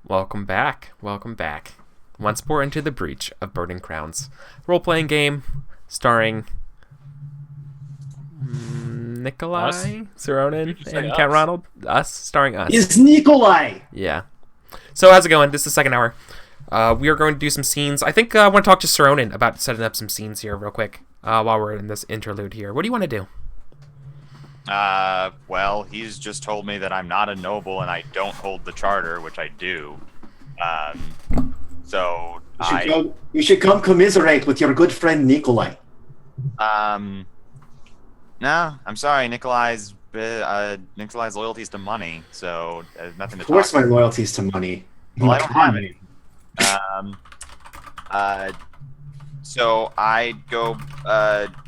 Welcome back. Welcome back. Once more into the breach of Burning Crowns. Role-playing game starring Us? Nikolai, Ronan, You say and Count us. Ronald. Us, starring us. Is Nikolai. Yeah. So how's it going? This is the second hour. We are going to do some scenes. I think I want to talk to Saronin about setting up some scenes here real quick while we're in this interlude here. What do you want to do? Well, he's just told me that I'm not a noble and I don't hold the charter, which I do. So You should come commiserate with your good friend Nikolai. No, I'm sorry. Nikolai's loyalty is to money, so there's nothing to Of course, talk my loyalty is to money. Well, I don't have any. So I go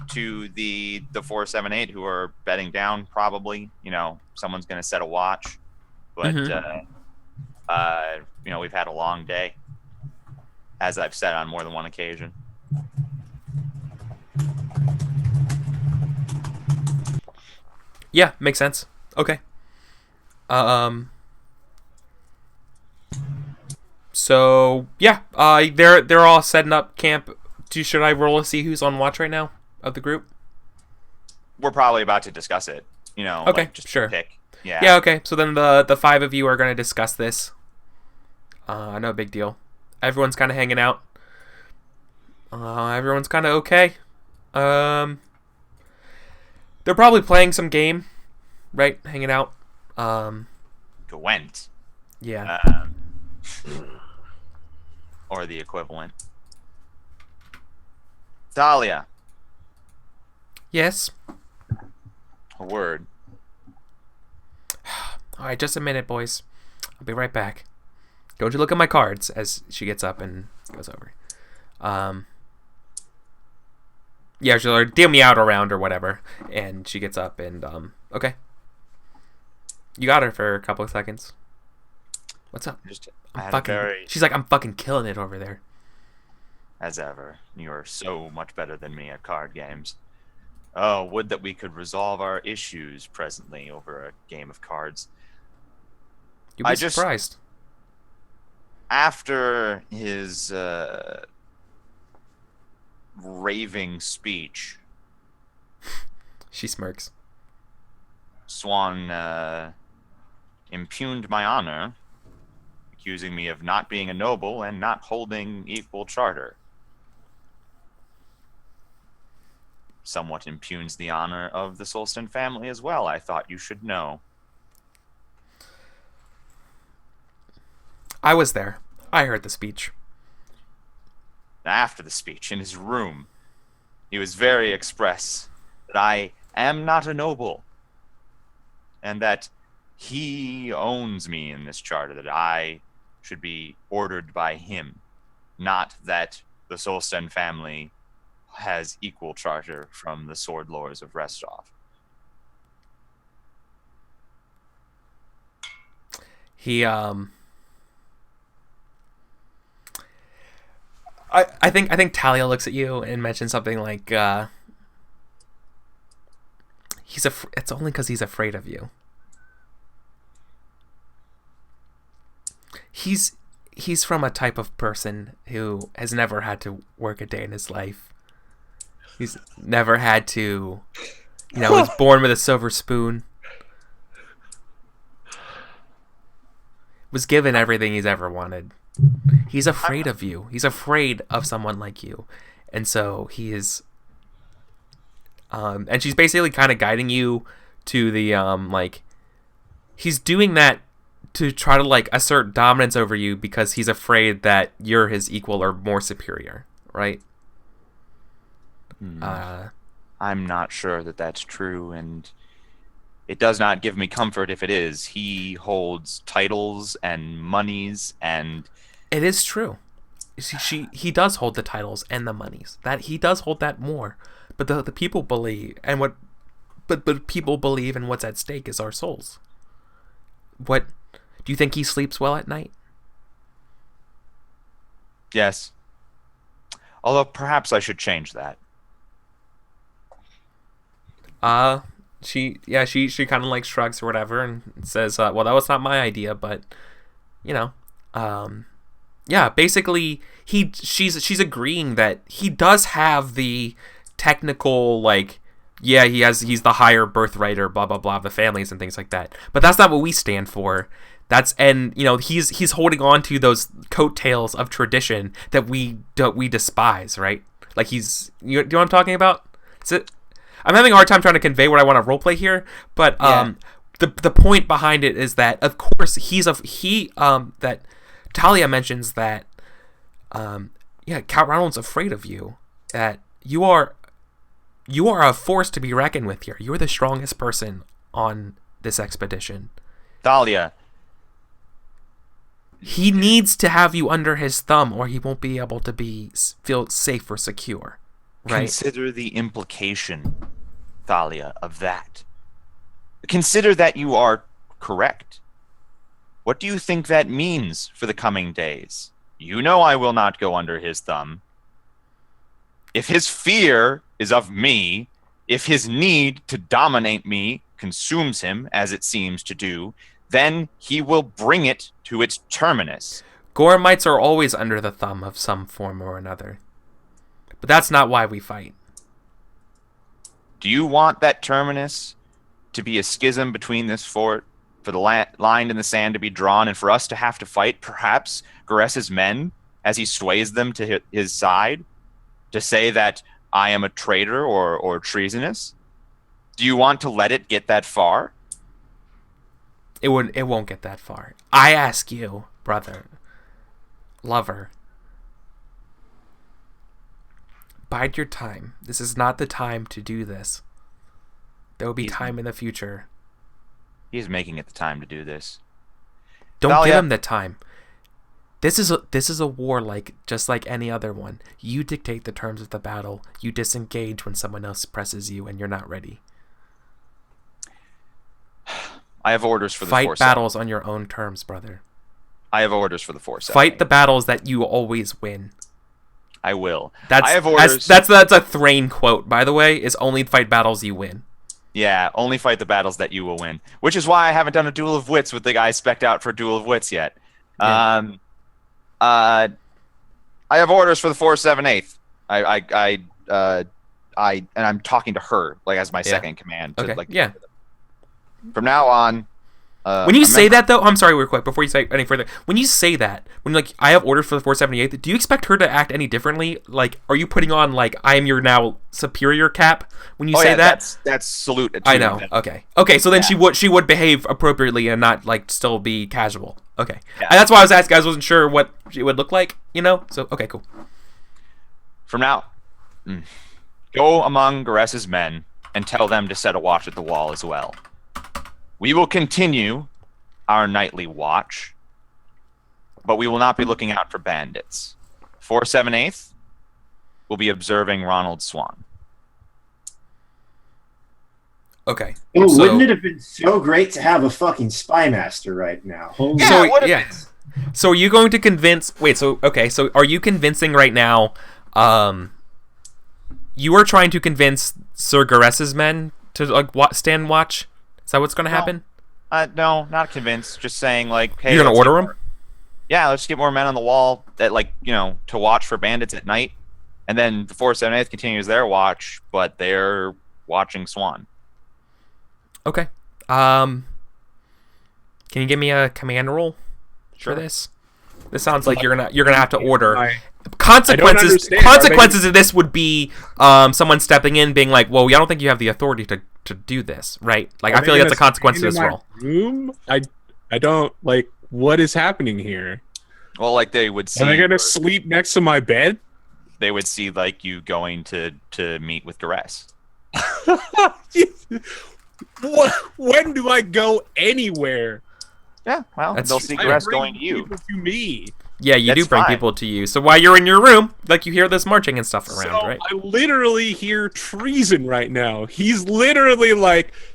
to the 478 who are bedding down. Probably, someone's gonna set a watch, but we've had a long day, as I've said on more than one occasion. Yeah, makes sense. Okay. So yeah, they're all setting up camp. Should I roll to see who's on watch right now of the group? We're probably about to discuss it. Okay, just sure. pick. Yeah. Yeah. Okay. So then the five of you are going to discuss this. No big deal. Everyone's kind of hanging out. Everyone's kind of okay. They're probably playing some game, right? Hanging out. Gwent. Yeah. Or the equivalent. Dahlia. Yes. A word. All right, just a minute, boys. I'll be right back. Don't you look at my cards as she gets up and goes over. Yeah, she'll like, deal me out around or whatever, and she gets up and okay. You got her for a couple of seconds. What's up? She's like, I'm fucking killing it over there. As ever, you are so much better than me at card games. Oh, would that we could resolve our issues presently over a game of cards. You'd be surprised. After his raving speech, she smirks. Swan impugned my honor, accusing me of not being a noble and not holding equal charter. Somewhat impugns the honor of the Solston family as well, I thought you should know. I was there. I heard the speech. After the speech, in his room, he was very express that I am not a noble, and that he owns me in this charter, that I should be ordered by him, not that the Solston family has equal charter from the Sword Lords of Restov. He I think Talia looks at you and mentions something like it's only because he's afraid of you. He's from a type of person who has never had to work a day in his life. He's never had to, was born with a silver spoon. Was given everything he's ever wanted. He's afraid of you. He's afraid of someone like you. And so he is and she's basically kind of guiding you to the he's doing that to try to assert dominance over you because he's afraid that you're his equal or more superior, right? I'm not sure that that's true, and it does not give me comfort if it is. He holds titles and monies, and it is true. He does hold the titles and the monies. That he does hold that more, but the people believe but people believe, and what's at stake is our souls. What do you think he sleeps well at night? Yes. Although perhaps I should change that. She kind of shrugs or whatever and says, well, that was not my idea, but yeah, basically she's agreeing that he does have the technical, like, yeah, he's the higher birthright or blah blah blah of the families and things like that. But that's not what we stand for. And he's holding on to those coattails of tradition that we despise, right? Like you know what I'm talking about? I'm having a hard time trying to convey what I want to roleplay here, but the point behind it is that, of course, that Talia mentions that Count Ronald's afraid of you, that you are a force to be reckoned with here. You're the strongest person on this expedition. Thalia. He needs to have you under his thumb, or he won't be able to feel safe or secure. Right? Consider the implication, Thalia, of that. Consider that you are correct. What do you think that means for the coming days? You know I will not go under his thumb. If his fear is of me, if his need to dominate me consumes him, as it seems to do, then he will bring it to its terminus. Gormites are always under the thumb of some form or another. But that's not why we fight. Do you want that terminus to be a schism between this fort, for the line in the sand to be drawn, and for us to have to fight, perhaps, Garess's men, as he sways them to his side, to say that I am a traitor or treasonous? Do you want to let it get that far? It won't get that far. I ask you, brother, lover, bide your time. This is not the time to do this. There will be time in the future. He's making it the time to do this. Don't give him the time. This is a war just like any other one. You dictate the terms of the battle. You disengage when someone else presses you and you're not ready. I have orders for the Fight force. battles on your own terms, brother. I have orders for the force. Fight the battles that you always win. I will. I have orders. That's a Thrain quote, by the way, is only fight battles you win. Yeah, only fight the battles that you will win. Which is why I haven't done a duel of wits with the guy spec'd out for a duel of wits yet. Yeah. I have orders for the 4/7/8. And I'm talking to her as my second command. Okay. From now on. When you say that, though, I'm sorry, real quick, before you say any further. When you say that, when I have orders for the 4/78, do you expect her to act any differently? Are you putting on I am your now superior cap when you say that? That's salute. I know. Okay. So then she would behave appropriately and not still be casual. Okay. Yeah. And that's why I was asking. I wasn't sure what she would look like. So okay, cool. From now, go among Garess's men and tell them to set a watch at the wall as well. We will continue our nightly watch, but we will not be looking out for bandits. 4/7/8 will be observing Ronald Swan. Okay. Ooh, wouldn't it have been so great to have a fucking spy master right now? So are you going to convince... Wait, so are you convincing right now... you are trying to convince Sir Garess's men to stand watch? Is that what's going to happen? No, not convinced. Just saying, hey... You're going to order them? Yeah, let's get more men on the wall that, to watch for bandits at night. And then the 4/7/8 continues their watch, but they're watching Swan. Okay. Can you give me a command roll for this? This sounds like you're gonna have to order. Consequences of this would be someone stepping in, being like, "Well, I don't think you have the authority to do this, right?" I feel like that's a consequence to this role. Room? I don't what is happening here. Well, they would see. Are they gonna sleep next to my bed? They would see you going to meet with Garess. When do I go anywhere? Yeah, well, they'll see Garess going to you. To me. Yeah, you do bring people to you. So while you're in your room, you hear this marching and stuff around, right? I literally hear treason right now. He's literally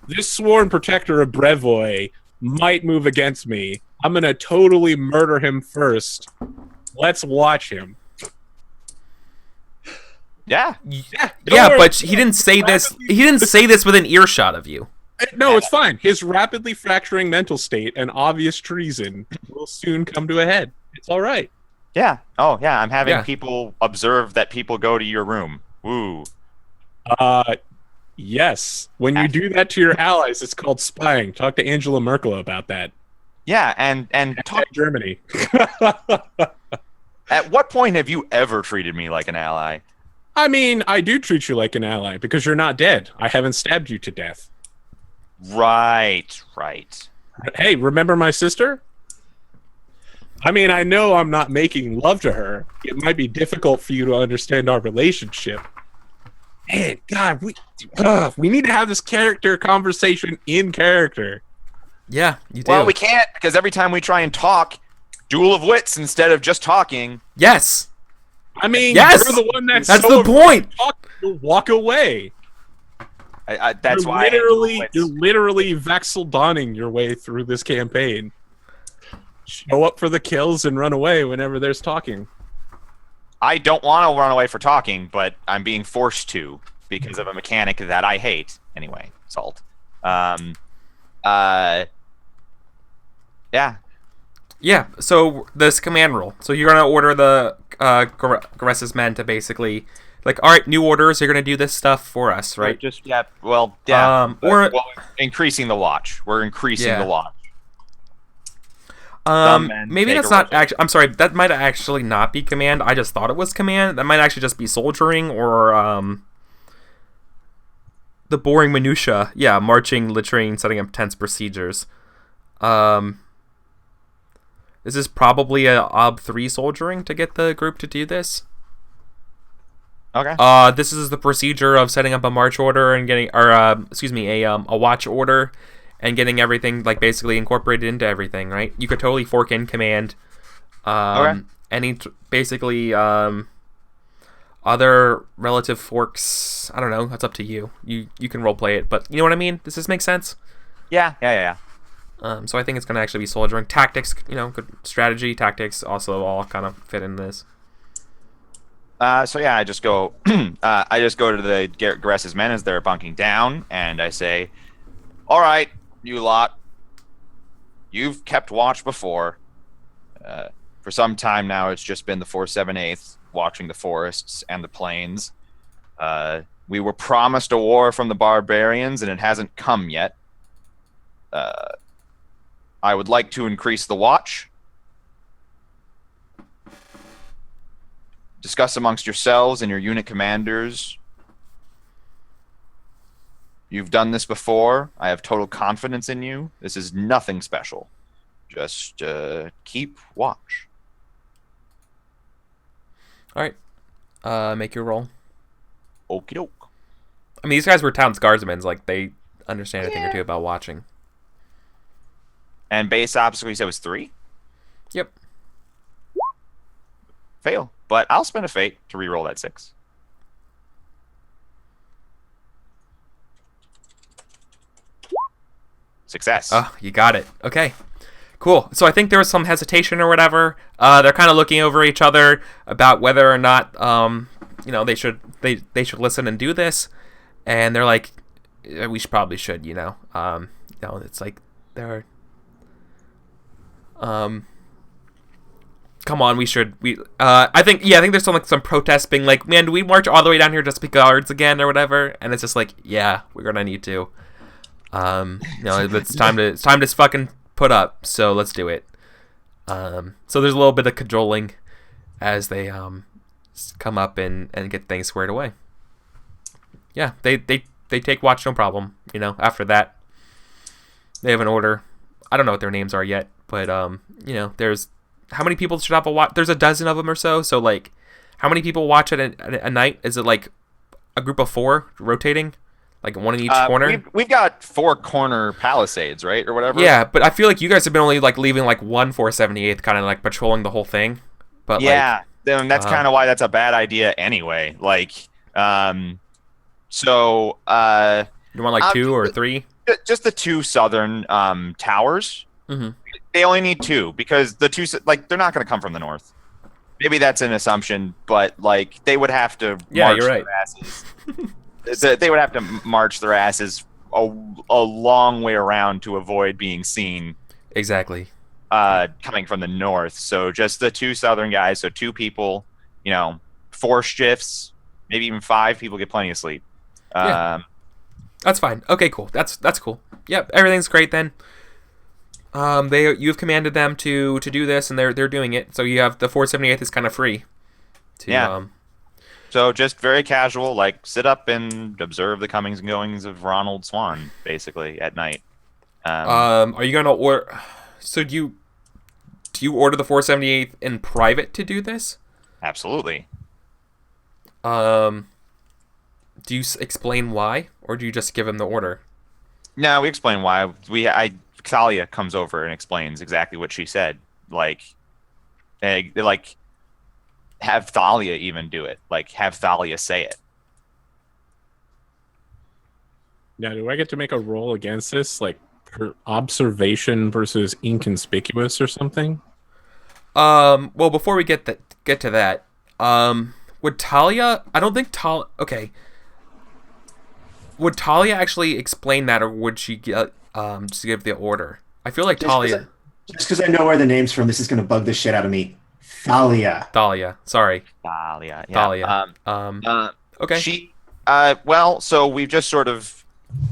this sworn protector of Brevoy might move against me. I'm gonna totally murder him first. Let's watch him. Yeah, but he didn't say this. He didn't say this within earshot of you. No, it's fine. His rapidly fracturing mental state and obvious treason will soon come to a head. It's all right. Yeah. Oh, yeah. I'm having Yeah. people observe that people go to your room. Woo. Yes. When you do that to your allies, it's called spying. Talk to Angela Merkel about that. Yeah, and talk. Germany. At what point have you ever treated me like an ally? I mean, I do treat you like an ally because you're not dead. I haven't stabbed you to death. Right. Hey, remember my sister? I mean, I know I'm not making love to her. It might be difficult for you to understand our relationship. Man, God, we need to have this character conversation in character. Yeah, you do. Well, we can't because every time we try and talk, duel of wits instead of just talking. Yes. I mean, Yes! you're the one that's That's so the point. You'll walk away. That's You're why. you're literally Vexel Donning your way through this campaign. Show up for the kills and run away whenever there's talking. I don't want to run away for talking, but I'm being forced to because of a mechanic that I hate. Anyway, salt. Yeah. Yeah, so this command roll. So you're going to order the Gares's men to basically, like, all right, new orders, you're going to do this stuff for us, right? Just yeah. Well, yeah. Or increasing the watch. We're increasing the watch. Maybe that's not actually. I'm sorry. That might actually not be command. I just thought it was command. That might actually just be soldiering or the boring minutia. Yeah, marching, littering, setting up tents, procedures. This is probably a ob 3 soldiering to get the group to do this. Okay. This is the procedure of setting up a march order and getting, or a watch order. And getting everything, like, basically incorporated into everything, right? You could totally fork in command. Okay. Basically, other relative forks, I don't know, that's up to you. You can roleplay it, but you know what I mean? Does this make sense? Yeah. So I think it's going to actually be soldiering. Tactics, good strategy, tactics also all kind of fit in this. So yeah, I just go to the Gares's men as they're bunking down, and I say, all right, you lot, you've kept watch before. For some time now, it's just been the 4/7/8 watching the forests and the plains. We were promised a war from the barbarians, and it hasn't come yet. I would like to increase the watch. Discuss amongst yourselves and your unit commanders. You've done this before. I have total confidence in you. This is nothing special. Just keep watch. All right. Make your roll. Okie doke. I mean, these guys were town guardsmen. Like, they understand a thing or two about watching. And base obstacle, you said was 3? Yep. Fail. But I'll spend a fate to reroll that 6. Success. Oh, you got it. Okay. Cool. So I think there was some hesitation or whatever. They're kind of looking over each other about whether or not they should listen and do this. And they're like, we probably should, it's like they're come on, we should. I think there's some protest being like, man, do we march all the way down here just to be guards again or whatever? And it's just like, yeah, we're gonna need to. It's time to fucking put up. So let's do it. So there's a little bit of cajoling as they come up and get things squared away. Yeah, they take watch, no problem. After that, they have an order. I don't know what their names are yet, but there's how many people should have a watch? There's a dozen of them or so. So like, how many people watch at a night? Is it like a group of 4 rotating? Like one in each corner? We've got 4 corner palisades, right? Or whatever. Yeah, but I feel like you guys have been only like leaving like one 4/78 kind of like patrolling the whole thing. But yeah, then that's kind of why that's a bad idea anyway. Like, so you want like 2 or 3? Just the 2 southern towers. Mm-hmm. They only need 2 because the 2 they're not going to come from the north. Maybe that's an assumption, but like they would have to march you're right. their asses. They would have to march their asses a long way around to avoid being seen. Exactly. Coming from the north. So just the 2 southern guys. So 2 people. 4 shifts, maybe even 5 people get plenty of sleep. Yeah. That's fine. Okay, cool. That's cool. Yep, everything's great then. You've commanded them to do this, and they're doing it. So you have the 478th is kind of free. So just very casual, like sit up and observe the comings and goings of Ronald Swan, basically at night. Are you gonna order? So do you order the 478th in private to do this? Absolutely. Do you explain why, or do you just give him the order? No, we explain why. Thalia comes over and explains exactly what she said. Like have Thalia even do it. Like, have Thalia say it. Now, do I get to make a roll against this, like per observation versus inconspicuous or something? Well, before we get to that, would Talia? I don't think Talia. Okay. Would Talia actually explain that, or would she just give the order? I feel like Talia. Just because I know where the name's from, this is going to bug the shit out of me. Thalia. Sorry. Thalia. Yeah. Thalia. Okay. She. Well, so we've just sort of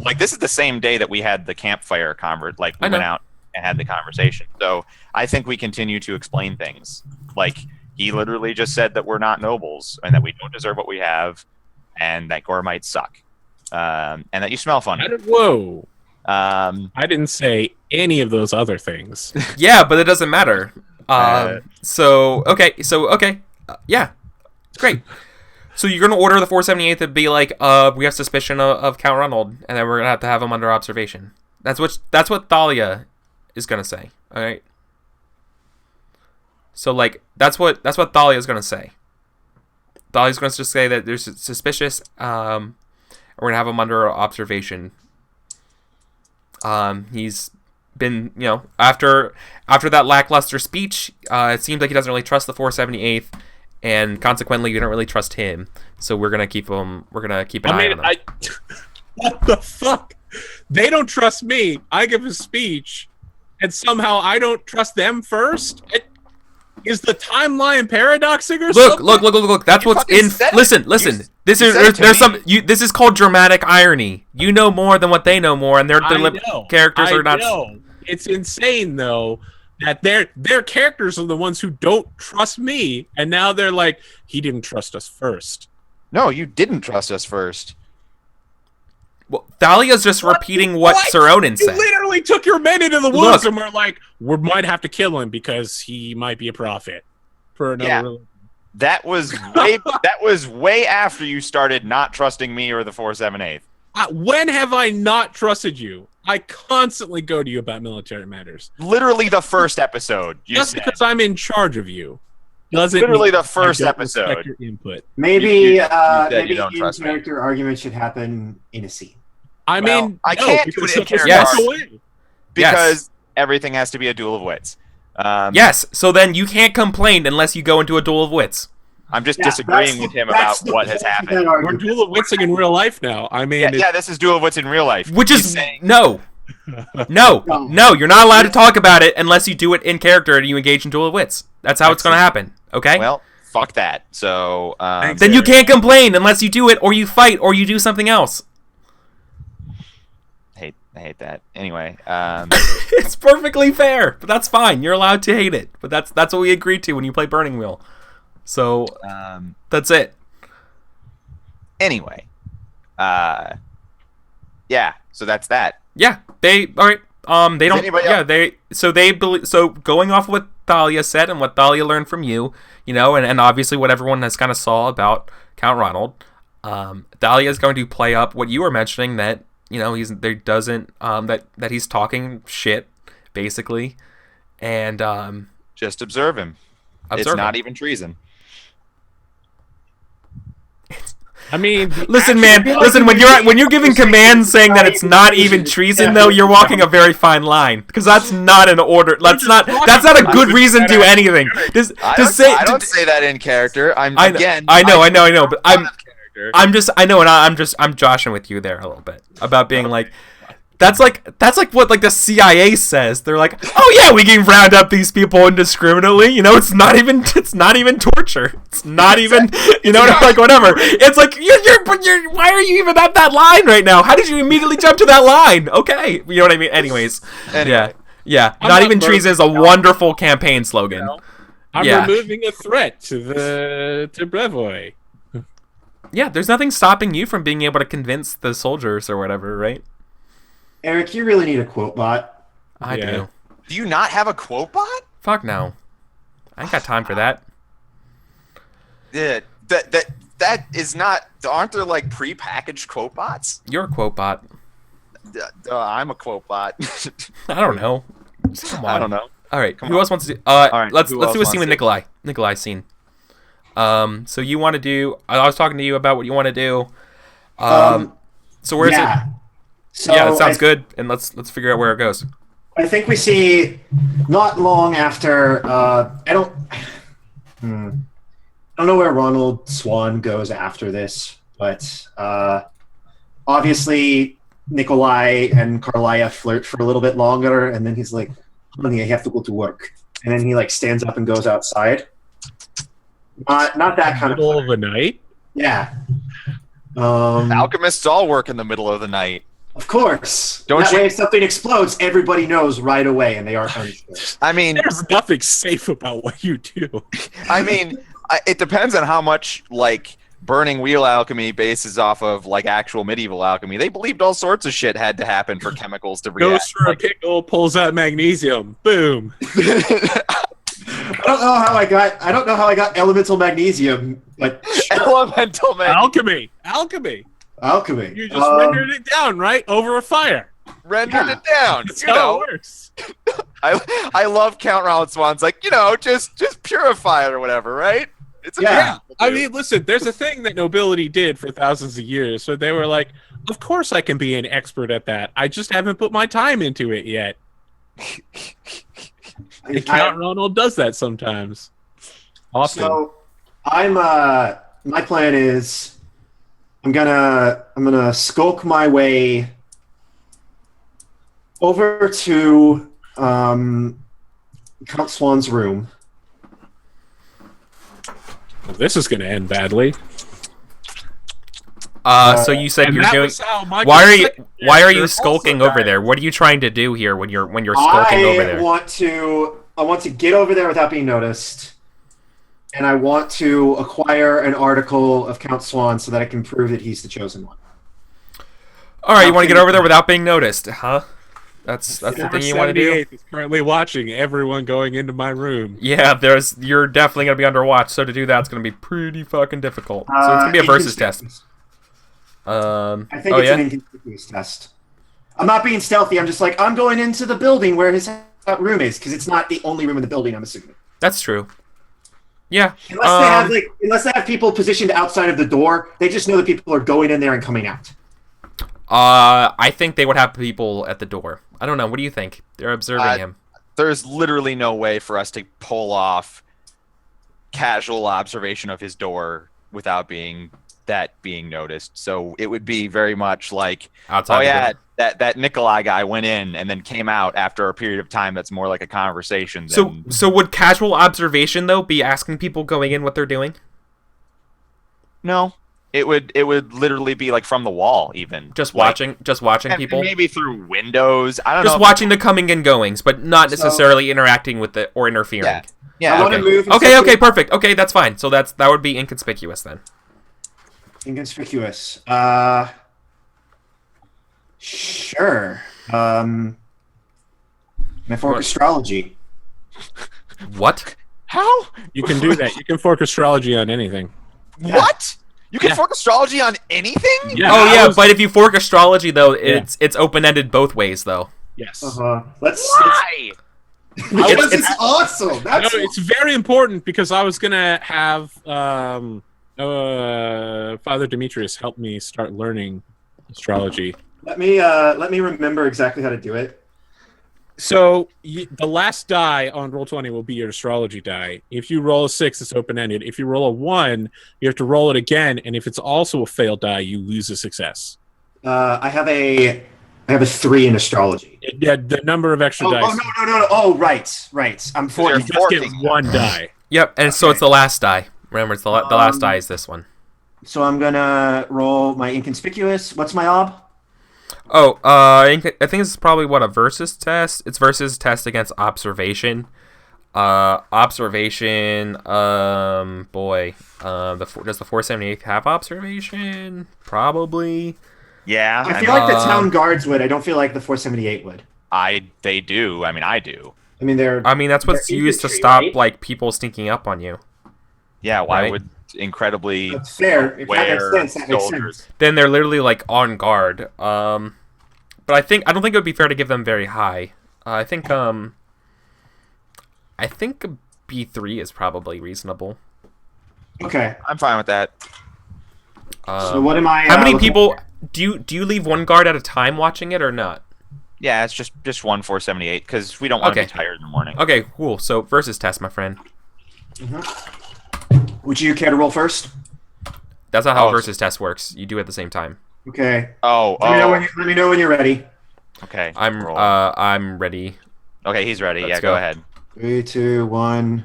like this is the same day that we had the campfire we went out and had the conversation. So I think we continue to explain things. Like he literally just said that we're not nobles and that we don't deserve what we have, and that gore might suck, and that you smell funny. Whoa. I didn't say any of those other things. Yeah, but it doesn't matter. Yeah, great. So you're gonna order the 478th to be like, we have suspicion of Count Ronald, and then we're gonna have to have him under observation. That's what Thalia is gonna say. All right. So like that's what Thalia is gonna say. Thalia's gonna just say that there's suspicious. We're gonna have him under observation. He's been, after that lackluster speech, it seems like he doesn't really trust the 478th, and consequently, we don't really trust him. So we're gonna keep him. We're gonna keep an eye on him. What the fuck? They don't trust me. I give a speech, and somehow I don't trust them first. Is the timeline paradoxing or something? Look. That's what's in. Listen. This is called dramatic irony. You know more than what they know more, and their characters are not. It's insane though that their characters are the ones who don't trust me, and now they're like, he didn't trust us first. No, you didn't trust us first. Well, Thalia's just repeating what Sir Onan said. You literally took your men into the woods and we're like, we might have to kill him because he might be a prophet for another religion. That was way after you started not trusting me or the 478th. When have I not trusted you? I constantly go to you about military matters. Literally the first episode. Just because I'm in charge of you doesn't literally mean the first episode. Your input. Maybe maybe trust in-character argument should happen in a scene. I mean, I can't do it in character. Yes. Because everything has to be a duel of wits. Yes, so then you can't complain unless you go into a duel of wits. I'm just disagreeing with him about what has happened. We're duel of witsing in real life now. I mean, this is duel of wits in real life. Which is no, you're not allowed to talk about it unless you do it in character and you engage in duel of wits. That's how it's going to happen. Okay. Well, fuck that. So then you can't complain unless you do it, or you fight, or you do something else. I hate that. Anyway, it's perfectly fair, but that's fine. You're allowed to hate it, but that's what we agreed to when you play Burning Wheel. So that's it. Anyway, yeah. So that's that. Yeah, they all right. They don't. Yeah, they. So they believe. So going off what Thalia said and what Thalia learned from you, and obviously what everyone has kind of saw about Count Ronald, Thalia is going to play up what you were mentioning that that he's talking shit basically, and just observe him. It's not even treason. I mean, listen, man. Listen, when you're giving commands saying that it's not even treason, though, you're walking a very fine line because that's not an order. That's not a good reason to do anything. I don't say that in character. I know, but I'm joshing with you there a little bit about being like, That's like what like the CIA says. They're like, oh yeah, we can round up these people indiscriminately. You know, it's not even torture. It's not even like whatever. It's like you're why are you even at that line right now? How did you immediately jump to that line? Okay, you know what I mean. Anyways, yeah. Not even treason is a wonderful campaign slogan. I'm removing a threat to Brevoy. Yeah, there's nothing stopping you from being able to convince the soldiers or whatever, right? Eric, you really need a quote bot. I do. Do you not have a quote bot? Fuck no. I ain't got time for that. Yeah, that is not. Aren't there like pre-packaged quote bots? You're a quote bot. I'm a quote bot. I don't know. Just come on. I don't know. All right. Come Who on. else wants to do? All right, let's who do else a scene with wants Nikolai. Nikolai's scene. So you want to do? I was talking to you about what you want to do. So where's it? So Yeah, that sounds good. And let's figure out where it goes. I think we see not long after. I don't know where Ronald Swan goes after this, but obviously Nikolai and Carlia flirt for a little bit longer, and then he's like, "Honey, I have to go to work," and then he like stands up and goes outside. Not that kind Middle of the night. Yeah. Alchemists all work in the middle of the night. Of course. Don't that you- way, if something explodes, everybody knows right away, and they aren't unsure. I mean, There's nothing safe about what you do. It depends on how much like burning wheel alchemy bases off of like actual medieval alchemy. They believed all sorts of shit had to happen for chemicals to react. Goes for a pickle, pulls out magnesium. Boom. I don't know how I got elemental magnesium, but Elemental Alchemy. alchemy. You just rendered it down, right? Over a fire. rendered it down. That's You how know, it works. I love Count Ronald Swan's like, just purify it or whatever, right? It's a Yeah. I mean, listen, there's a thing that nobility did for thousands of years. So they were like, of course I can be an expert at that. I just haven't put my time into it yet. And Count Ronald does that sometimes. Often. So my plan is I'm gonna skulk my way over to Count Swan's room. Well, this is going to end badly. So you said And you're that doing. was how Michael Why are you Second Why are you skulking over there? What are you trying to do here when you're skulking over there? I want to get over there without being noticed, and I want to acquire an article of Count Swan so that I can prove that he's the chosen one. All right, you want to get over there without being noticed, huh? That's the thing you want to do. 78 is currently watching everyone going into my room. Yeah, you're definitely gonna be under watch. So to do that, it's gonna be pretty fucking difficult. So it's gonna be a versus test. I think it's an inconspicuous test. I'm not being stealthy. I'm just like, I'm going into the building where his room is, because it's not the only room in the building, I'm assuming. That's true. Yeah. Unless they have people positioned outside of the door, they just know that people are going in there and coming out. I think they would have people at the door. I don't know. What do you think? They're observing him. There's literally no way for us to pull off casual observation of his door without being noticed. So it would be very much like, Outside the door. that Nikolai guy went in and then came out after a period of time that's more like a conversation. So would casual observation though be asking people going in what they're doing? No. It would literally be like from the wall, even Just watching and people. maybe through windows. I don't know. Just watching the coming and goings, but not necessarily interacting with it or interfering. Yeah. I want to move. Okay, perfect. Okay, that's fine. So that would be inconspicuous then. Inconspicuous. Sure. Metaphoric astrology. What? How? You can do that. You can fork astrology on anything. What? You can fork astrology on anything? Yeah, Oh yeah, but if you fork astrology though, it's open-ended both ways though. Yes. Why? Because it's awesome. It's very important because I was gonna have Father Demetrius help me start learning astrology. Let me remember exactly how to do it. So the last die on Roll20 will be your astrology die. If you roll a 6, it's open-ended. If you roll a 1, you have to roll it again, and if it's also a failed die, you lose a success. I have a I have a 3 in astrology. Yeah, the number of extra dice. No. Oh, right. I'm So you're 40. You just get forking. one die. Yep, and so it's the last die. Remember, it's the last die is this one. So I'm gonna roll my inconspicuous. What's my ob? Oh, I think this is probably a versus test. It's versus test against observation. Observation. Does the 478 have observation? Probably. Yeah, I feel like the town guards would. I don't feel like the 478 would. They do. I mean, I do. I mean, that's what's they're used to infantry, stop right? like people sneaking up on you. Yeah, why Right. would incredibly That's fair. If that makes aware sense, that makes soldiers? sense. Then they're literally like on guard. But I don't think it would be fair to give them very high. I think a B3 is probably reasonable. Okay. I'm fine with that. So what am I? How many looking people for? do you leave one guard at a time watching it or not? Yeah, it's just one 478 because we don't want to Okay. be tired in the morning. Okay, cool. So versus test, my friend. Would you care to roll first? That's not how Oh. versus test works. You do it at the same time. Okay. Oh, Let me know when you're ready. okay. roll. I'm ready. Okay, he's ready. Let's Yeah, go. go ahead. 3, 2, 1.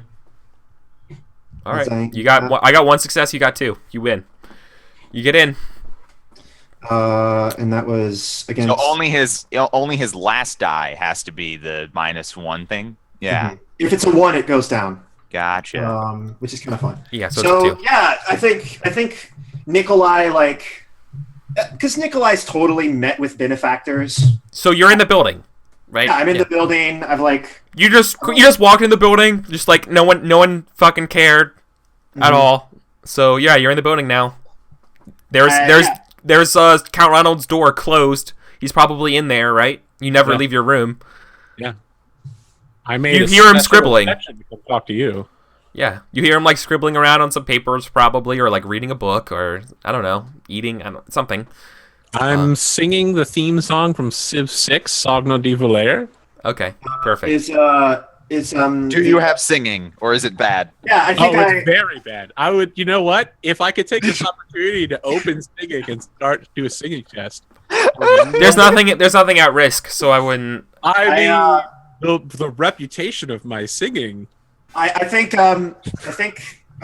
All right. Thank You got you. one, I got one success. You got 2. You win. You get in. And that was against. So only his last die has to be the -1 thing. Yeah, Mhm. If it's a 1, it goes down. gotcha. Which is kind of fun. Yeah. So it's a 2. yeah, I think Nikolai because Nikolai's totally met with benefactors. So you're in the building, right? Yeah, I'm in the building. I've You just walked in the building, just like no one fucking cared at all. So yeah, you're in the building now. There's Count Ronald's door closed. He's probably in there, right? You never leave your room. Yeah. I made You a hear him special scribbling. exception to come talk to you. Yeah, you hear him like scribbling around on some papers, probably, or like reading a book, or I don't know, eating something. I'm singing the theme song from Civ 6, Sogno di Volare. Okay, perfect. Do you have singing, or is it bad? Yeah, I think It's very bad. I would, you know what? If I could take this opportunity to open singing and start to do a singing test. There's nothing at risk, so I wouldn't. I mean, the reputation of my singing. I think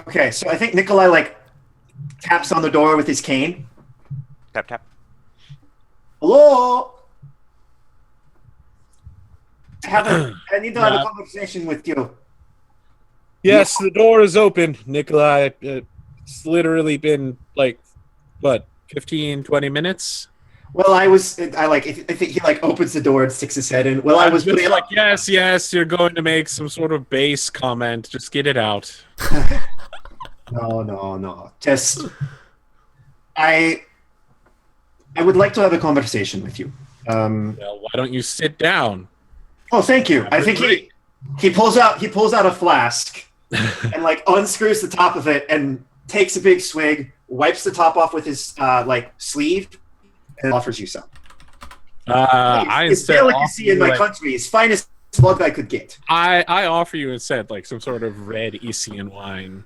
okay, so I think Nikolai taps on the door with his cane. Tap tap. Hello. I need to have a conversation with you. Yes, the door is open, Nikolai. It's literally been 15, 20 minutes. Well, I think he opens the door and sticks his head in. Well, I was just putting like, yes, you're going to make some sort of base comment. Just get it out. No. Just I would like to have a conversation with you. Well, why don't you sit down? Oh, thank you. I think he pulls out a flask and unscrews the top of it and takes a big swig, wipes the top off with his sleeve, and offers you some. It's delicacy in my country. It's finest vodka I could get. I offer you instead some sort of red Isian wine.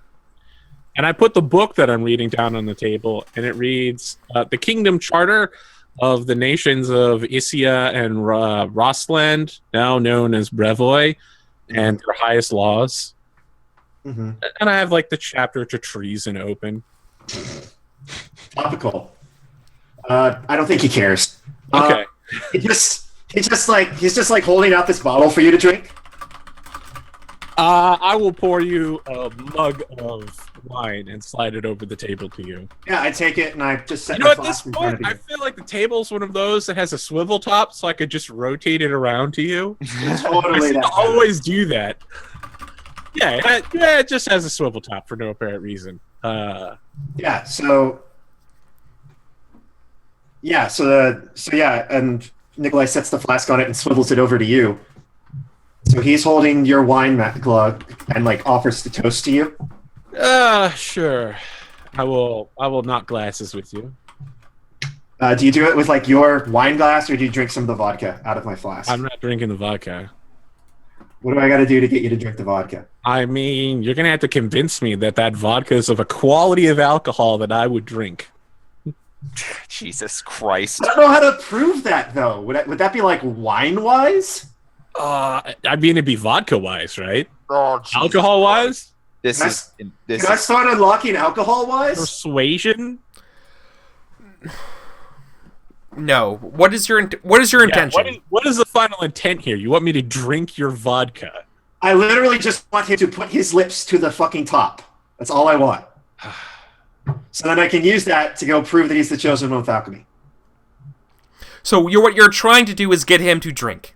And I put the book that I'm reading down on the table, and it reads The Kingdom Charter of the Nations of Isia and Rosland, now known as Brevoy, and their highest laws. Mm-hmm. And I have the chapter to treason open. Topical. I don't think he cares. Okay. He's just holding out this bottle for you to drink. I will pour you a mug of wine and slide it over the table to you. Yeah, I take it and I just set You know, my at this flask in front point, of I you. feel like the table's one of those that has a swivel top, so I could just rotate it around to you. Totally I that. always do that. Yeah, it just has a swivel top for no apparent reason. Yeah. So and Nikolai sets the flask on it and swivels it over to you. So he's holding your wine glug and offers to toast to you. Sure. I will knock glasses with you. Do you do it with your wine glass, or do you drink some of the vodka out of my flask? I'm not drinking the vodka. What do I got to do to get you to drink the vodka? I mean, you're gonna have to convince me that vodka is of a quality of alcohol that I would drink. Jesus Christ. I don't know how to prove that though. Would that be like wine-wise? I mean, it'd be vodka-wise, right? Oh, Jesus Alcohol-wise? This Can I- is this Can I is start unlocking alcohol-wise? Persuasion? No. What is your intention? What is the final intent here? You want me to drink your vodka? I literally just want him to put his lips to the fucking top. That's all I want. So then I can use that to go prove that he's the chosen one with alchemy. So what you're trying to do is get him to drink.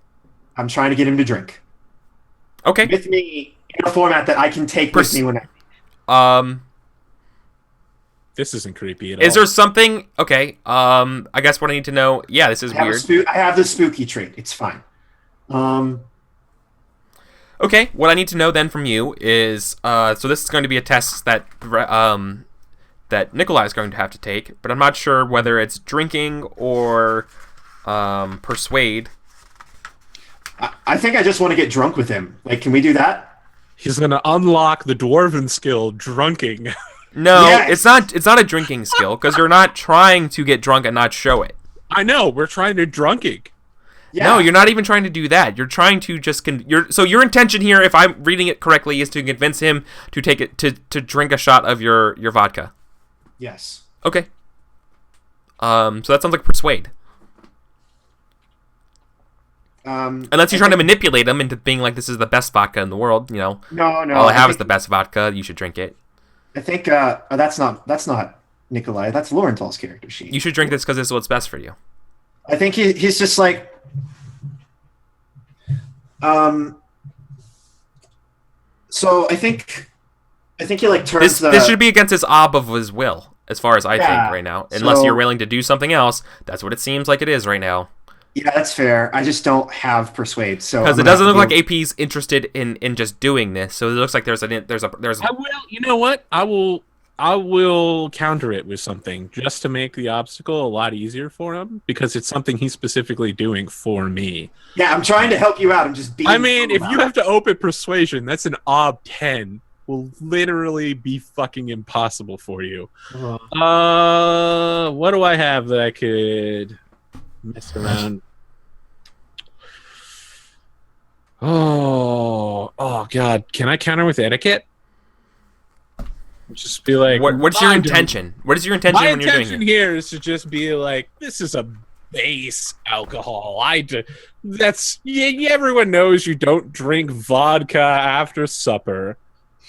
I'm trying to get him to drink. Okay. With me in a format that I can take with me when This isn't creepy at all. Is there something? Okay. I guess what I need to know. Yeah, this is weird. I have the spooky trait. It's fine. Okay. What I need to know then from you is, so this is going to be a test that that Nikolai is going to have to take, but I'm not sure whether it's drinking or persuade. I think I just want to get drunk with him. Like, can we do that? He's gonna unlock the dwarven skill, drunking. No, Yes. it's not a drinking skill because you're not trying to get drunk and not show it. I know, we're trying to drunking. Yeah. No, you're not even trying to do that. You're trying to just so your intention here, if I'm reading it correctly, is to convince him to take it to drink a shot of your vodka. Yes. Okay. So that sounds like persuade. Unless you're trying to manipulate him into being like, this is the best vodka in the world, you know. No. All I have is the best vodka. You should drink it. I think that's not Nikolai. That's Laurental's character sheet. You should drink this because this is what's best for you. I think he's just like. So I think he like turns This should be against his of his will, as far as I think right now. Unless so- you're willing to do something else, that's what it seems like it is right now. Yeah, that's fair. I just don't have persuade, so Because I'm it gonna doesn't have look to like AP's interested in just doing this. So it looks like there's I will. You know what? I will counter it with something just to make the obstacle a lot easier for him because it's something he's specifically doing for me. Yeah, I'm trying to help you out. I'm just being. I mean, if you have to open persuasion, that's an ob 10. Will literally be fucking impossible for you. What do I have that I could mess around? Oh God! Can I counter with etiquette? Just be like, what's your intention? What is your intention My when you're doing intention it? here is to just be like, this is a base alcohol. Everyone knows you don't drink vodka after supper,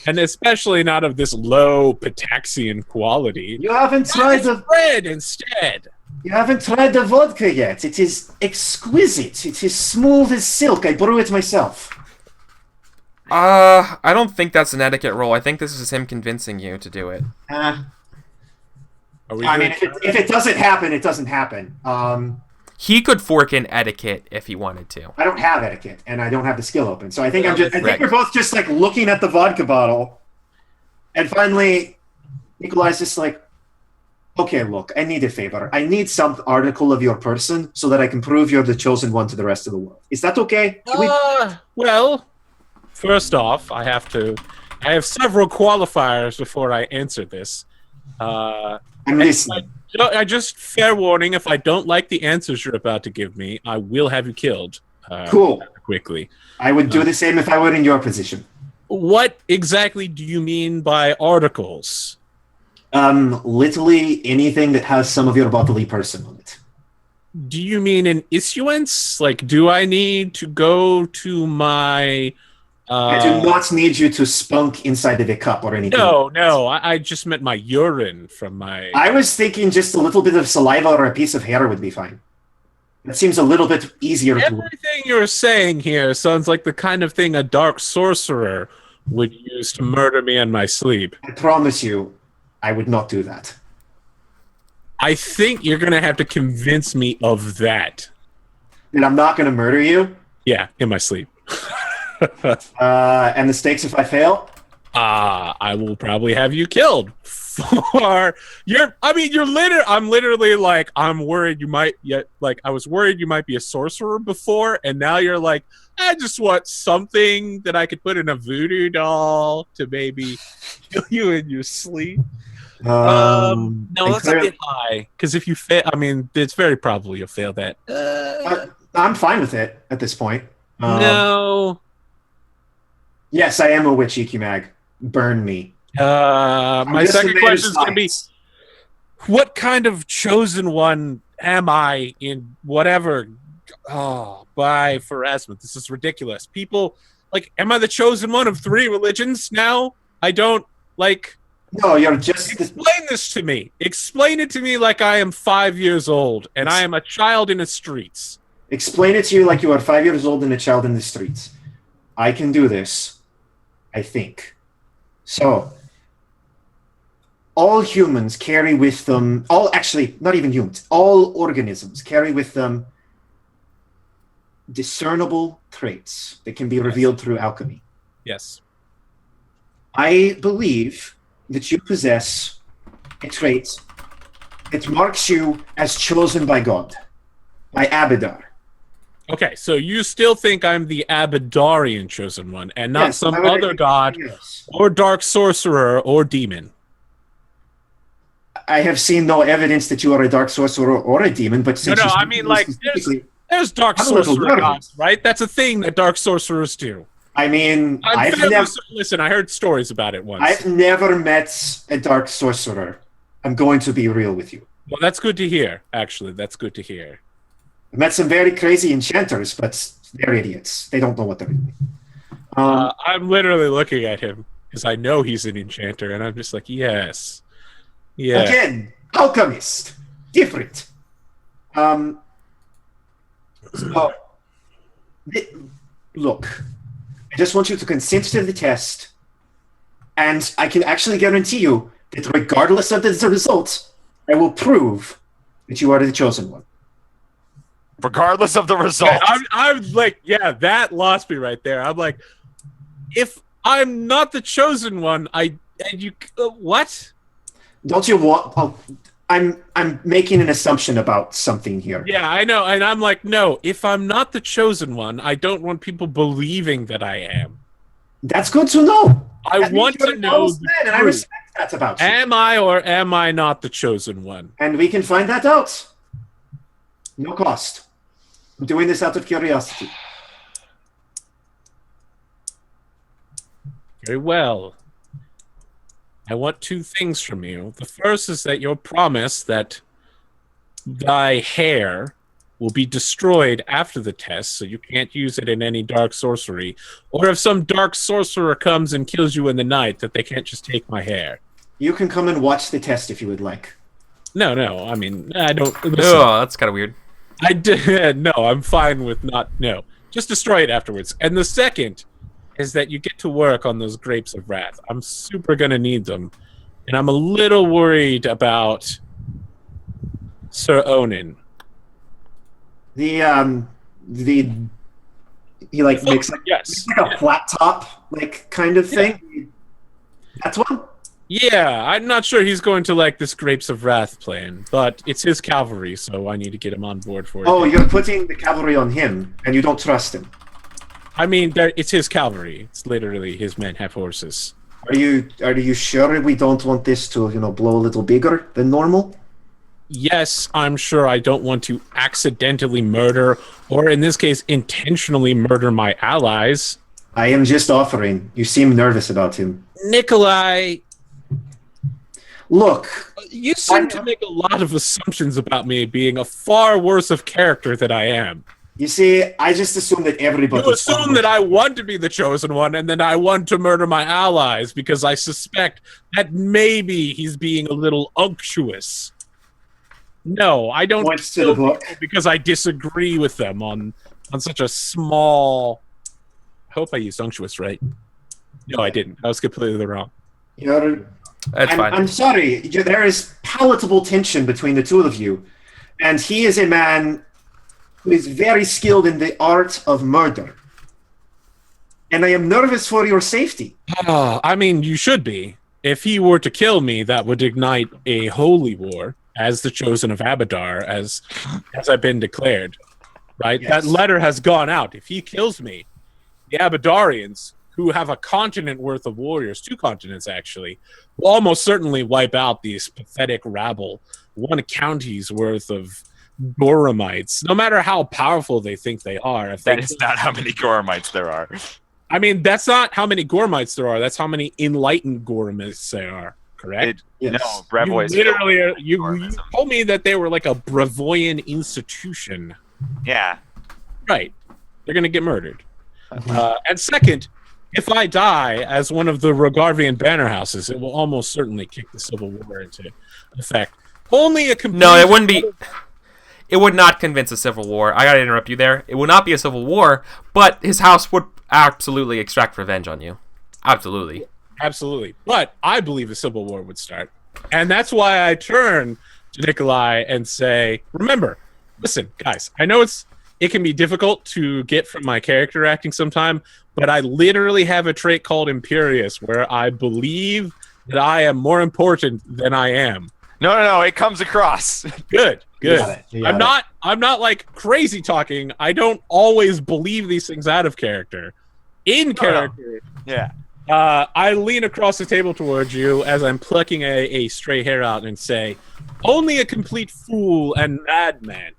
and especially not of this low potassium quality. You haven't tried the bread instead. You haven't tried the vodka yet. It is exquisite. It is smooth as silk. I brew it myself. I don't think that's an etiquette roll. I think this is him convincing you to do it. I mean, if it doesn't happen, it doesn't happen. He could fork in etiquette if he wanted to. I don't have etiquette, and I don't have the skill open. So I think I think we're both just like looking at the vodka bottle, and finally, Nikolai's just like, okay, look, I need a favor. I need some article of your person so that I can prove you're the chosen one to the rest of the world. Is that okay? Well, first off, I have several qualifiers before I answer this. I'm listening. I just fair warning, if I don't like the answers you're about to give me, I will have you killed. Cool. Quickly. I would do the same if I were in your position. What exactly do you mean by articles? Literally anything that has some of your bodily person on it. Do you mean an issuance? Like, do I need to go to my... I do not need you to spunk inside of a cup or anything. No, I just meant my urine from my... I was thinking just a little bit of saliva or a piece of hair would be fine. That seems a little bit easier to... Everything you're saying here sounds like the kind of thing a dark sorcerer would use to murder me in my sleep. I promise you, I would not do that. I think you're going to have to convince me of that. And I'm not going to murder you? Yeah, in my sleep. And the stakes if I fail? I will probably have you killed. I'm literally like, I'm worried you might I was worried you might be a sorcerer before, and now you're like, I just want something that I could put in a voodoo doll to maybe kill you in your sleep. No, and that's a bit high. Because if you fail, I mean, it's very probable you'll fail that. I'm fine with it at this point. No. Yes, I am a witch, EQ Mag. Burn me. My just a second man of question is going to be, science. what kind of chosen one am I in whatever? Oh, by Pharasma, this is ridiculous. People, like, am I the chosen one of 3 religions now? I don't, like... No, you're just... Explain this to me. Explain it to me like I am 5 years old, and I am a child in the streets. Explain it to you like you are 5 years old and a child in the streets. I can do this, I think. So, all humans carry with them... Actually, not even humans. All organisms carry with them discernible traits that can be revealed through alchemy. Yes. I believe that you possess a trait that marks you as chosen by God, by Abadar. Okay, so you still think I'm the Abadarian chosen one, and not some other god, or dark sorcerer, or demon. I have seen no evidence that you are a dark sorcerer or a demon, but since I mean, like, there's dark sorcerer gods, right? That's a thing that dark sorcerers do. I mean, listen, I heard stories about it once. I've never met a dark sorcerer. I'm going to be real with you. Well, that's good to hear, actually. That's good to hear. I've met some very crazy enchanters, but they're idiots. They don't know what they're doing. I'm literally looking at him, because I know he's an enchanter, and I'm just like, yes. Yeah. Again, alchemist. Different. Look, I just want you to consent to the test, and I can actually guarantee you that regardless of the result, I will prove that you are the chosen one. Regardless of the result. I'm like, yeah, that lost me right there. I'm like, if I'm not the chosen one, what? Don't you want... I'm making an assumption about something here. Yeah, I know, and I'm like, no, if I'm not the chosen one, I don't want people believing that I am. That's good to know. I want to know and I respect that about you. Am I or am I not the chosen one? And we can find that out. No cost. I'm doing this out of curiosity. Very well. I want 2 things from you. The first is that your promise that thy hair will be destroyed after the test, so you can't use it in any dark sorcery. Or if some dark sorcerer comes and kills you in the night, that they can't just take my hair. You can come and watch the test if you would like. No, I mean, I don't... Oh, that's kind of weird. I did. No, I'm fine with not... No. Just destroy it afterwards. And the second is that you get to work on those grapes of wrath. I'm super gonna need them. And I'm a little worried about Sir Onin. He like makes like, yes. like a flat top like kind of thing. Yeah. That's one? Yeah, I'm not sure he's going to like this Grapes of Wrath plan, but it's his cavalry, so I need to get him on board for it. Oh, you're putting the cavalry on him, and you don't trust him. I mean, it's his cavalry. It's literally his men have horses. Are you sure we don't want this to, blow a little bigger than normal? Yes, I'm sure I don't want to accidentally murder, or in this case, intentionally murder my allies. I am just offering. You seem nervous about him. Nikolai... Look, you seem to make a lot of assumptions about me being a far worse of character than I am. You see, I just assume that everybody... You assume that I want to be the chosen one, and then I want to murder my allies, because I suspect that maybe he's being a little unctuous. No, I don't kill people because I disagree with them on such a small... I hope I used unctuous right. No, I didn't. I was completely wrong. That's fine. I'm sorry. There is palatable tension between the two of you. And he is a man who is very skilled in the art of murder. And I am nervous for your safety. I mean, you should be. If he were to kill me, that would ignite a holy war as the chosen of Abadar, as I've been declared. Right? Yes. That letter has gone out. If he kills me, the Abadarians who have a continent worth of warriors, 2 continents actually, will almost certainly wipe out these pathetic rabble, 1 county's worth of Goramites, no matter how powerful they think they are. That is not how many Goramites there are. I mean, that's not how many Goramites there are. That's how many enlightened Goramites there are. Correct? Yes. No, Brevoy is Literally, you told me that they were like a Brevoyan institution. Yeah. Right. They're going to get murdered. And second, if I die as one of the Rogarvian banner houses, it will almost certainly kick the Civil War into effect. Only a complete... No, it wouldn't be... It would not convince a civil war. I gotta interrupt you there. It would not be a civil war, but his house would absolutely extract revenge on you. Absolutely. Absolutely. But I believe a civil war would start. And that's why I turn to Nikolai and say, remember, listen, guys, I know it can be difficult to get from my character acting sometime, but I literally have a trait called Imperious where I believe that I am more important than I am. No, it comes across. Good. You got it. I'm not like crazy talking. I don't always believe these things out of character. In character. Yeah. I lean across the table towards you as I'm plucking a stray hair out and say, only a complete fool and madman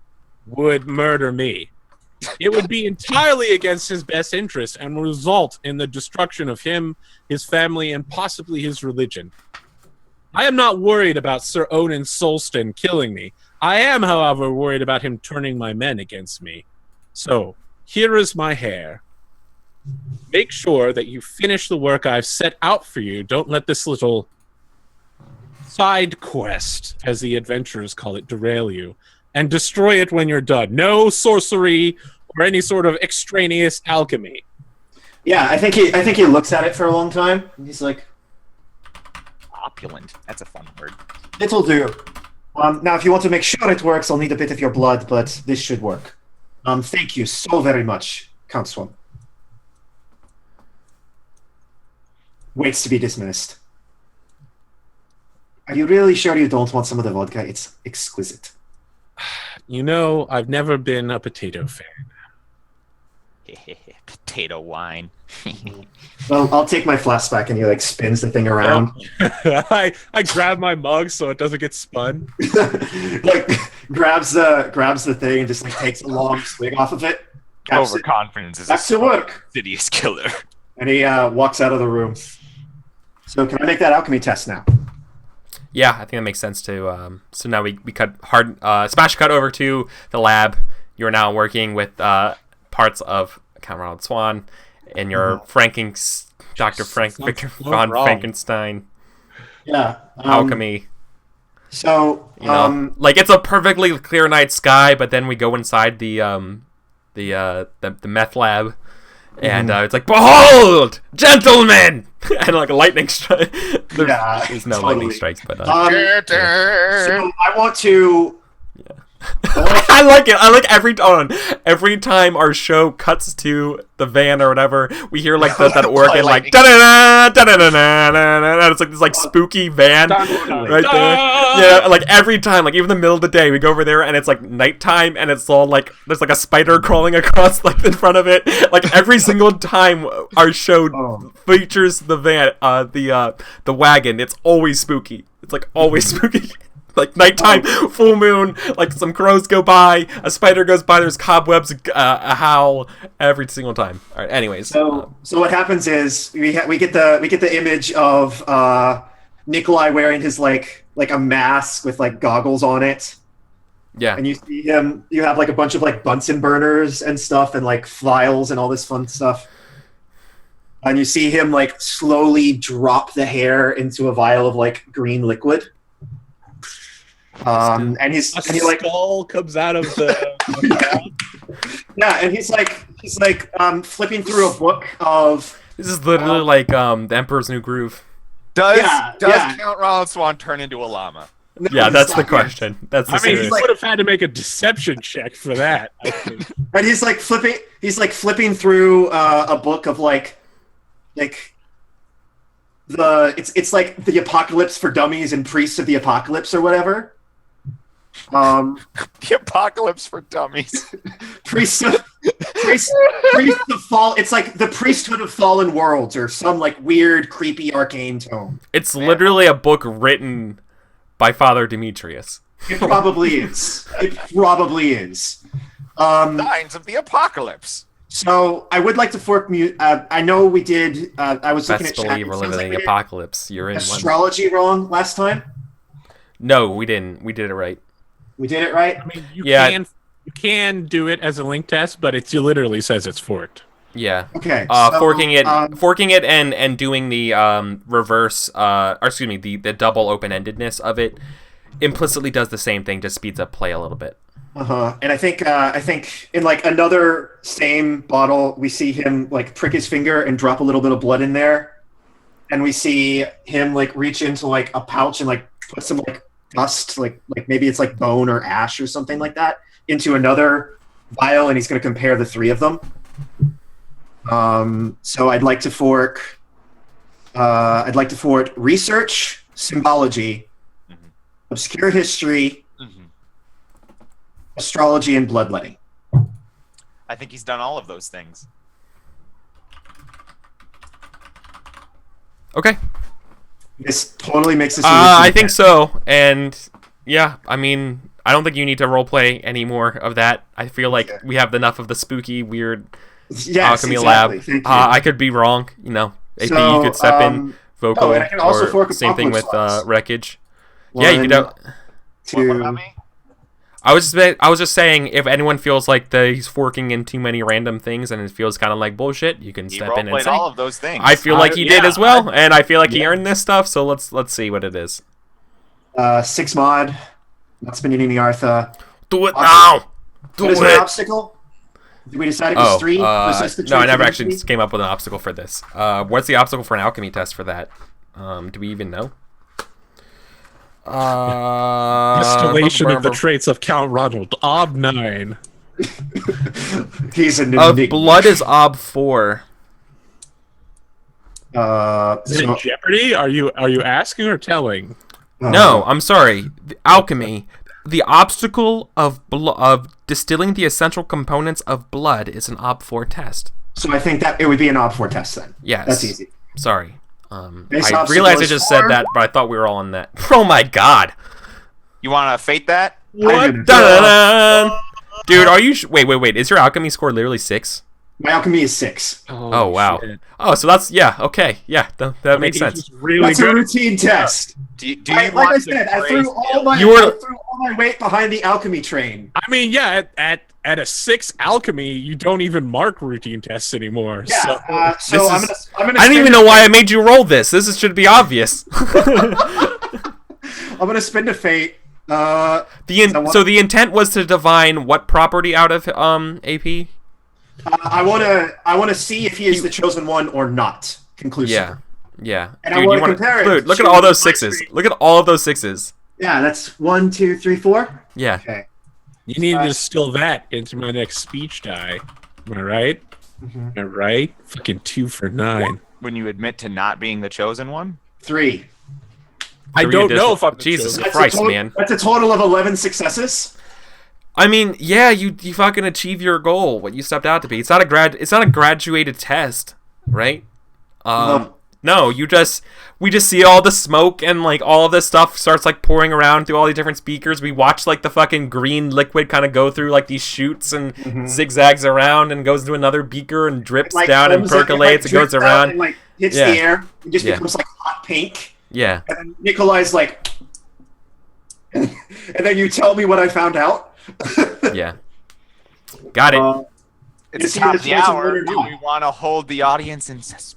would murder me. It would be entirely against his best interest and result in the destruction of him, his family, and possibly his religion. I am not worried about Sir Onan Solston killing me. I am, however, worried about him turning my men against me. So, here is my hair. Make sure that you finish the work I've set out for you. Don't let this little side quest, as the adventurers call it, derail you. And destroy it when you're done. No sorcery or any sort of extraneous alchemy. Yeah, I think he looks at it for a long time. And he's like, Opulent. That's a fun word. it'll do. Now, if you want to make sure it works, I'll need a bit of your blood, but this should work. Thank you so very much, Count Swan. Waits to be dismissed. Are you really sure you don't want some of the vodka? It's exquisite. You know, I've never been a potato fan. Potato wine. Well, I'll take my flask back, and he like spins the thing around. I grab my mug so it doesn't get spun. Like grabs the thing and just like takes a long swig off of it. Caps it, Overconfidence is back to work. insidious killer. And he walks out of the room. So can I make that alchemy test now? Yeah, I think that makes sense too. So now we cut smash cut over to the lab. You're now working with parts of Count Ronald Swan and your Dr. Victor von Frankenstein. Yeah. Alchemy. So like it's a perfectly clear night sky, but then we go inside the meth lab. And it's like, behold, gentlemen! And like a lightning strike. There's no lightning strikes, but... so I want to... I like it. I like every time our show cuts to the van or whatever, we hear like that organ like da-da-da, da-da-da-da-da-da. It's like this like spooky van right there. Yeah, like every time, like even the middle of the day, we go over there and it's like nighttime and it's all like there's like a spider crawling across like in front of it. Like every single time our show features the van, the wagon, it's always spooky. It's like always spooky. Like nighttime, full moon, like some crows go by, a spider goes by, there's cobwebs, a howl every single time. All right, anyways. So what happens is we get the image of Nikolai wearing his like a mask with like goggles on it. Yeah. And you see him. You have like a bunch of like Bunsen burners and stuff, and like files and all this fun stuff. And you see him like slowly drop the hair into a vial of like green liquid. And he like skull comes out of the yeah, and he's like flipping through a book of. This is literally like the Emperor's New Groove. Does Count Ronald Swan turn into a llama? No, Yeah, that's the question. That's the I mean, he serious. would have had to make a deception check for that. I think. And he's like flipping through a book of like it's like the Apocalypse for Dummies and Priests of the Apocalypse or whatever. The Apocalypse for Dummies. Priest of fall. It's like the priesthood of fallen worlds, or some like weird, creepy arcane tome. It's literally a book written by Father Demetrius. It probably is. It probably is. Signs of the apocalypse. So I would like to fork. I know we did. I was looking at Best chat. believe we're It sounds living like in we apocalypse. You're in did one. astrology wrong last time. No, we didn't. We did it right. We did it right. I mean, you can do it as a link test, but it literally says it's forked. Yeah. Okay. Forking it and doing the reverse, or excuse me, the double open-endedness of it implicitly does the same thing, just speeds up play a little bit. And I think in like another same bottle, we see him like prick his finger and drop a little bit of blood in there, and we see him like reach into like a pouch and like put some like dust, like maybe it's like bone or ash or something like that, into another vial, and he's going to compare the three of them. So I'd like to fork. I'd like to fork research, symbology, obscure history, astrology, and bloodletting. I think he's done all of those things. Okay. This totally makes this. I think so, and yeah, I mean, I don't think you need to roleplay any more of that. I feel like we have enough of the spooky, weird alchemy lab. I could be wrong, you know. AP, So, you could step in vocal, and I can also fork same thing with apocalypse wreckage. Yeah, you could. What about me? I was just saying, if anyone feels like he's forking in too many random things and it feels kind of like bullshit, you can He step in and roleplayed say. all of those things. I feel like he did as well, and I feel like he earned this stuff. So let's see what it is. 6 mod, not spending any Artha. Do it now. Do What is my it. obstacle? Did we decide it was 3? No, I never traits actually of came up with an obstacle for this. What's the obstacle for an alchemy test for that? Do we even know? Distillation of the traits of Count Ronald. Ob 9. He's an Of enigma. blood is ob 4. Is it Jeopardy? Are you asking or telling? No, I'm sorry. The alchemy. The obstacle of distilling the essential components of blood is an ob 4 test. So I think that it would be an Ob 4 test then. Yes. That's easy. Sorry. Base I obstacle realized I is just 4. said that, but I thought we were all on that. Oh my god. You want to fate that? What? Dun-dun-dun. Dude, are you... Wait. Is your alchemy score literally 6? My alchemy is 6. Oh, wow. shit. Oh, so that's... Yeah, okay. Yeah, that makes sense. He's really That's a good. routine test. Do you Like want I to said, I praise threw all my You were- I threw all my weight behind the alchemy train. I mean, yeah, at a 6 alchemy, you don't even mark routine tests anymore. Yeah. So So This I'm gonna. I don't even know why I made you roll this. This should be obvious. I'm gonna spend a fate. So the intent was to divine what property out of AP? I wanna see if he is the chosen one or not. Conclusion. Yeah. And I Dude, wanna you wanna compare it Dude, look at to all those my 6s. screen. Look at all of those 6s. Yeah, that's 1, 2, 3, 4. Yeah. Okay. you need to distill that into my next speech die. Am I right? Am I right? Fucking 2 for 9. when you admit to not being the chosen one? 3. I don't know if I'm the Jesus chosen. Christ, man. That's a total of 11 successes. I mean, yeah, you fucking achieve your goal, what you stepped out to be. It's not a graduated test, right? No, we just see all the smoke and like all of this stuff starts like pouring around through all these different speakers. We watch like the fucking green liquid kind of go through like these chutes and zigzags around and goes into another beaker and drips Like, down and comes in, percolates. It goes drips out around. and, like, hits Yeah. the air. It just Yeah. becomes like hot pink. Yeah. And then Nikolai's like, and then you tell me what I found out. Yeah. Got it. It's Is the he top the of the chosen one hour. or Do not? we want to hold the audience in suspense?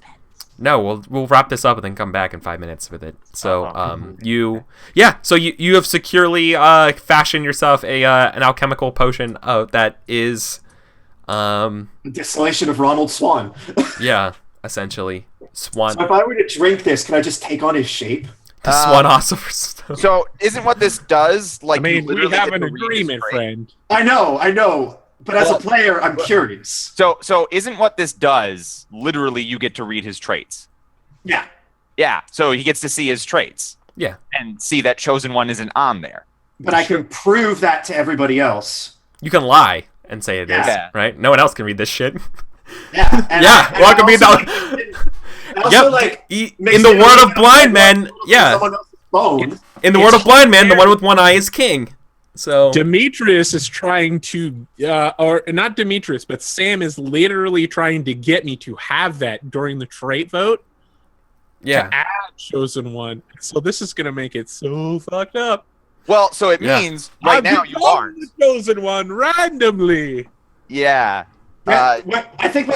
No, we'll wrap this up and then come back in 5 minutes with it. So, you have securely fashioned yourself an alchemical potion that is, Distillation of Ronald Swan. yeah, essentially swan. So if I were to drink this, can I just take on his shape? The swan also for stuff. So, isn't what this does like? I mean, you we literally have get an to read his agreement, trait? friend. I know. But as a player, I'm curious. So isn't what this does literally you get to read his traits? Yeah. Yeah. So he gets to see his traits Yeah, and see that chosen one isn't on there. But I can prove that to everybody else. you can lie. and say it is, Yeah. right? No one else can read this shit. Yeah. And Yeah, and welcome me also, down. also, Yep. like, In makes the it word really of blind men, yeah. someone else's phone. In the word of blind man, the one with one eye is king. So Demetrius is trying to, or not Demetrius, but Sam is literally trying to get me to have that during the trait vote. yeah, To add chosen one. So this is gonna make it so fucked up. Well, so it Yeah. means right I've now you become aren't. the chosen one randomly. Yeah. Yeah, I think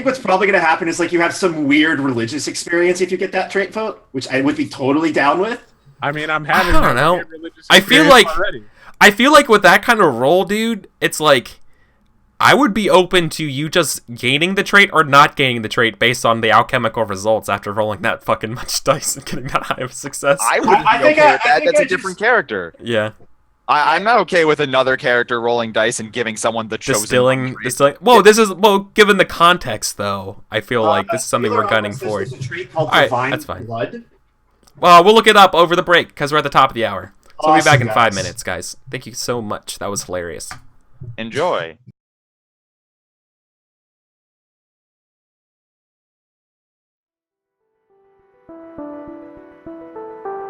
what's probably going to happen is like you have some weird religious experience if you get that trait vote, which I would be totally down with. I mean, I'm having. I don't know. that religious I feel experience like- already. I feel like with that kind of role, dude, it's like I would be open to you just gaining the trait or not gaining the trait based on the alchemical results after rolling that fucking much dice and getting that high of success. I wouldn't I be think okay I- with I that. think That's I a different just- character. Yeah, I'm not okay with another character rolling dice and giving someone the chosen distilling. one trait. Well, this is given the context though. I feel like this is something we're gunning for. There's a trait called Alright, divine that's fine. blood. Well, we'll look it up over the break because we're at the top of the hour. So we'll be back Awesome, in 5 guys. minutes, guys. Thank you so much. That was hilarious. Enjoy.